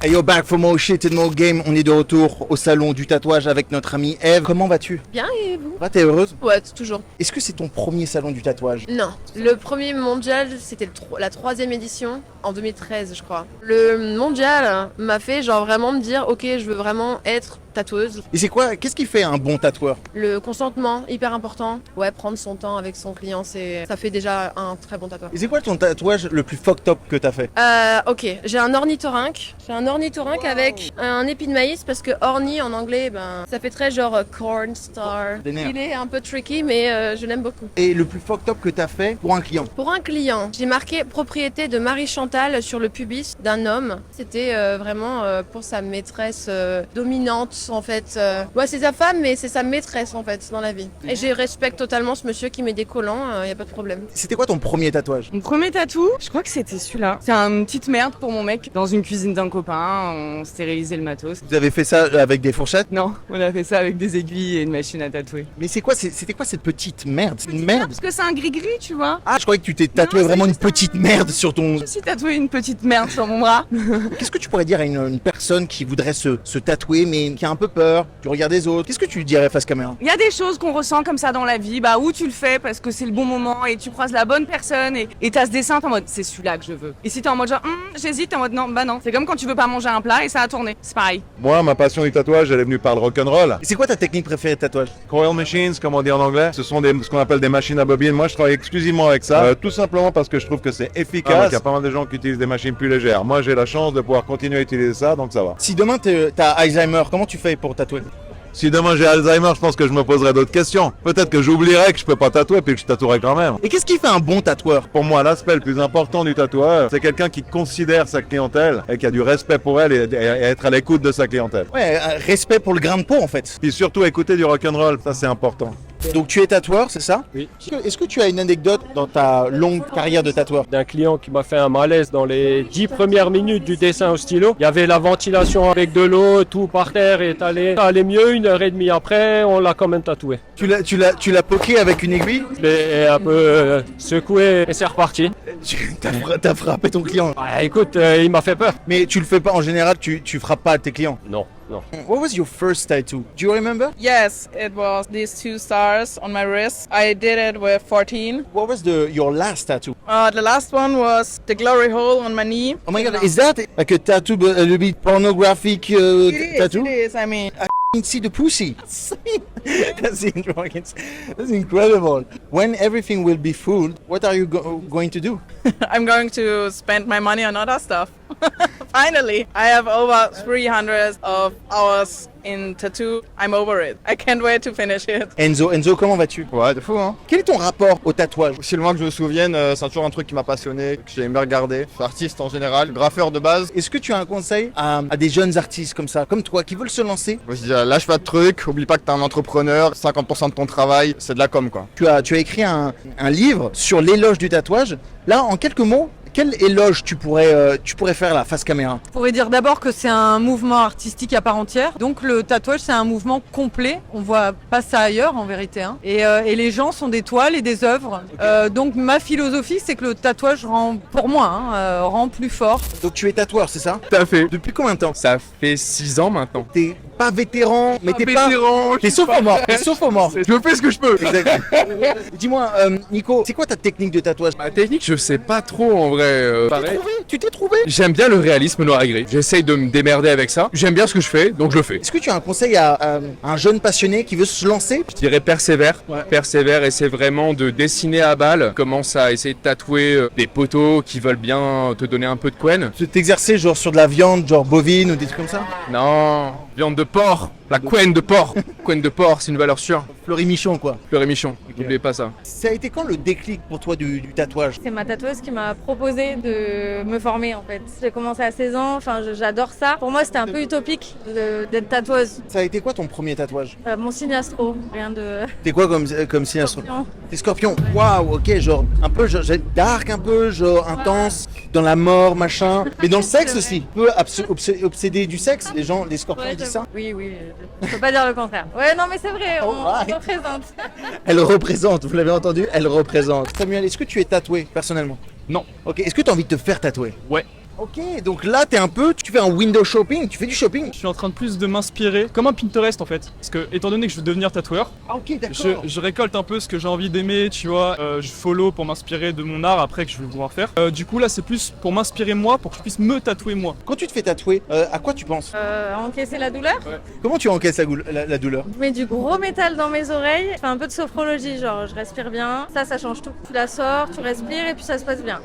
Hey yo, back for more shit and more game. On est de retour au salon du tatouage avec notre amie Eve. Comment vas-tu? Bien, et vous? Va, t'es heureuse? Ouais, toujours. Est-ce que c'est ton premier salon du tatouage? Non. Le premier mondial, c'était la troisième édition, en 2013, je crois. Le mondial m'a fait genre vraiment me dire, ok, je veux vraiment être tatoueuse. Et c'est quoi? Qu'est-ce qui fait un bon tatoueur? Le consentement, hyper important. Ouais, prendre son temps avec son client, ça fait déjà un très bon tatoueur. Et c'est quoi ton tatouage le plus fucked up que t'as fait? Ok, j'ai un ornithorynque. J'ai un ornithorynque avec un épi de maïs parce que orni en anglais, ça fait très genre corn star. Vénère. Il est un peu tricky, mais je l'aime beaucoup. Et le plus fucked up que t'as fait pour un client? Pour un client, j'ai marqué propriété de Marie Chantal sur le pubis d'un homme. C'était vraiment pour sa maîtresse dominante en fait. Ouais, c'est sa femme, mais c'est sa maîtresse en fait dans la vie. Et je respecte totalement ce monsieur qui met des collants, y a pas de problème. C'était quoi ton premier tatouage? Mon premier tatou, je crois que c'était celui-là. C'est une petite merde pour mon mec. Dans une cuisine d'un copain, on stérilisait le matos. Vous avez fait ça avec des fourchettes? Non, on a fait ça avec des aiguilles et une machine à tatouer. Mais c'était quoi cette petite merde? C'est une merde? Parce que c'est un gris-gris, tu vois. Ah, je croyais que tu t'es tatoué Non, c'est vraiment une juste un- petite merde sur ton... Je me suis tatoué une petite merde sur mon bras. Qu'est-ce que tu pourrais dire à une personne qui voudrait se tatouer mais qui a un peu peur, tu regardes les autres? Qu'est-ce que tu lui dirais face caméra? Il y a des choses qu'on ressent comme ça dans la vie, où tu le fais parce que c'est le bon moment et tu croises la bonne personne et t'as ce dessin, t'es en mode c'est celui-là que je veux. Et si t'es en mode genre j'hésite, t'es en mode non, non. C'est comme quand tu veux pas manger un plat et ça a tourné, c'est pareil. Moi, ma passion du tatouage, elle est venue par le rock'n'roll. Et c'est quoi ta technique préférée de tatouage? Coil machines, comme on dit en anglais, ce sont ce qu'on appelle des machines à bobines. Moi, je travaille exclusivement avec ça, tout simplement parce que je trouve que c'est efficace. Il y a pas mal de gens qui utilisent des machines plus légères. Moi, j'ai la chance de pouvoir continuer à utiliser ça, donc ça va. Si demain t'as Alzheimer, comment tu fais pour tatouer? Si demain j'ai Alzheimer, je pense que je me poserai d'autres questions. Peut-être que j'oublierai que je peux pas tatouer, puis que je tatouerai quand même. Et qu'est-ce qui fait un bon tatoueur? Pour moi, l'aspect le plus important du tatoueur, c'est quelqu'un qui considère sa clientèle et qui a du respect pour elle et être à l'écoute de sa clientèle. Ouais, respect pour le grain de peau en fait. Puis surtout écouter du rock'n'roll, ça c'est important. Donc tu es tatoueur, c'est ça? Oui. Est-ce que tu as une anecdote dans ta longue carrière de tatoueur? D'un client qui m'a fait un malaise dans les 10 premières minutes du dessin au stylo. Il y avait la ventilation avec de l'eau, tout par terre et ça allait mieux. 1h30 après, on l'a quand même tatoué. Tu l'as poké avec une aiguille? Je l'ai un peu secoué et c'est reparti. T'as frappé ton client. Ah, écoute, il m'a fait peur. Mais tu le fais pas en général, tu frappes pas tes clients. Non, non. What was your first tattoo? Do you remember? Yes, it was these two stars on my wrist. I did it with 14. What was your last tattoo? The last one was the glory hole on my knee. Oh my god, is that like a tattoo, but a little bit pornographic tattoo? It is, I mean. You can see the pussy. That's incredible. When everything will be full, what are you going to do? I'm going to spend my money on other stuff. Finally, I have over 300 of hours in tattoo. I'm over it. I can't wait to finish it. Enzo, comment vas-tu? Ouais, de fou, hein. Quel est ton rapport au tatouage? Aussi loin que je me souvienne, c'est toujours un truc qui m'a passionné, que j'ai aimé regarder. Je suis artiste en général, graffeur de base. Est-ce que tu as un conseil à des jeunes artistes comme ça, comme toi, qui veulent se lancer? Je dis, lâche pas de trucs, oublie pas que t'es un entrepreneur, 50% de ton travail, c'est de la com, quoi. Tu as écrit un livre sur l'éloge du tatouage. Là, en quelques mots, quel éloge tu pourrais faire là, face caméra? Je pourrais dire d'abord que c'est un mouvement artistique à part entière. Donc le tatouage, c'est un mouvement complet. On voit pas ça ailleurs en vérité. Hein. Et les gens sont des toiles et des œuvres. Donc ma philosophie, c'est que le tatouage rend, pour moi, rend plus fort. Donc tu es tatoueur, c'est ça? Tout à fait. Depuis combien de temps? Ça fait 6 ans maintenant. T'es pas vétéran, mais t'es vétéran, T'es sophomore, t'es sophomore. Je fais ce que je peux. Exact. Dis-moi, Nico, c'est quoi ta technique de tatouage? Ma technique, je sais pas trop en vrai. Pareil. Tu t'es trouvé? J'aime bien le réalisme noir et gris. J'essaye de me démerder avec ça. J'aime bien ce que je fais, donc je le fais. Est-ce que tu as un conseil à un jeune passionné qui veut se lancer? Je dirais persévère. Persévère, essaie vraiment de dessiner à balle. Commence à essayer de tatouer des poteaux qui veulent bien te donner un peu de quen. T'exercer genre sur de la viande, genre bovine ou des trucs comme ça? Non, viande de porc. La couenne de porc. Couenne de porc, c'est une valeur sûre. Fleury-Michon quoi. Fleury-Michon, n'oubliez pas ça. Ça a été quand le déclic pour toi du tatouage? C'est ma tatoueuse qui m'a proposé de me former en fait. J'ai commencé à 16 ans, j'adore ça. Pour moi c'était un peu utopique d'être tatoueuse. Ça a été quoi ton premier tatouage? Mon signe astro, rien de... T'es quoi comme signe astro? Scorpion. T'es scorpion. Waouh, ok, genre un peu genre dark, un peu genre intense, dans la mort, machin. Mais dans le sexe aussi. Un peu obsédé du sexe, les scorpions Ouais, disent ça. Oui, je peux pas dire le contraire. Ouais, non mais c'est vrai, on Alright. représente. Elle représente, vous l'avez entendu, elle représente. Samuel, est-ce que tu es tatoué personnellement? Non. Ok, est-ce que tu as envie de te faire tatouer? Ouais. Ok, donc là t'es un peu, tu fais un window shopping, tu fais du shopping. Je suis en train de plus de m'inspirer, comme un Pinterest en fait. Parce que étant donné que je veux devenir tatoueur, Ah ok, d'accord. je récolte un peu ce que j'ai envie d'aimer, tu vois. Je follow pour m'inspirer de mon art après que je vais pouvoir faire. Du coup là c'est plus pour m'inspirer moi, pour que je puisse me tatouer moi. Quand tu te fais tatouer, à quoi tu penses? Encaisser la douleur. Comment tu encaisses la douleur? Je mets du gros métal dans mes oreilles. Je fais un peu de sophrologie, genre je respire bien. Ça change tout. Tu la sors, tu respires et puis ça se passe bien.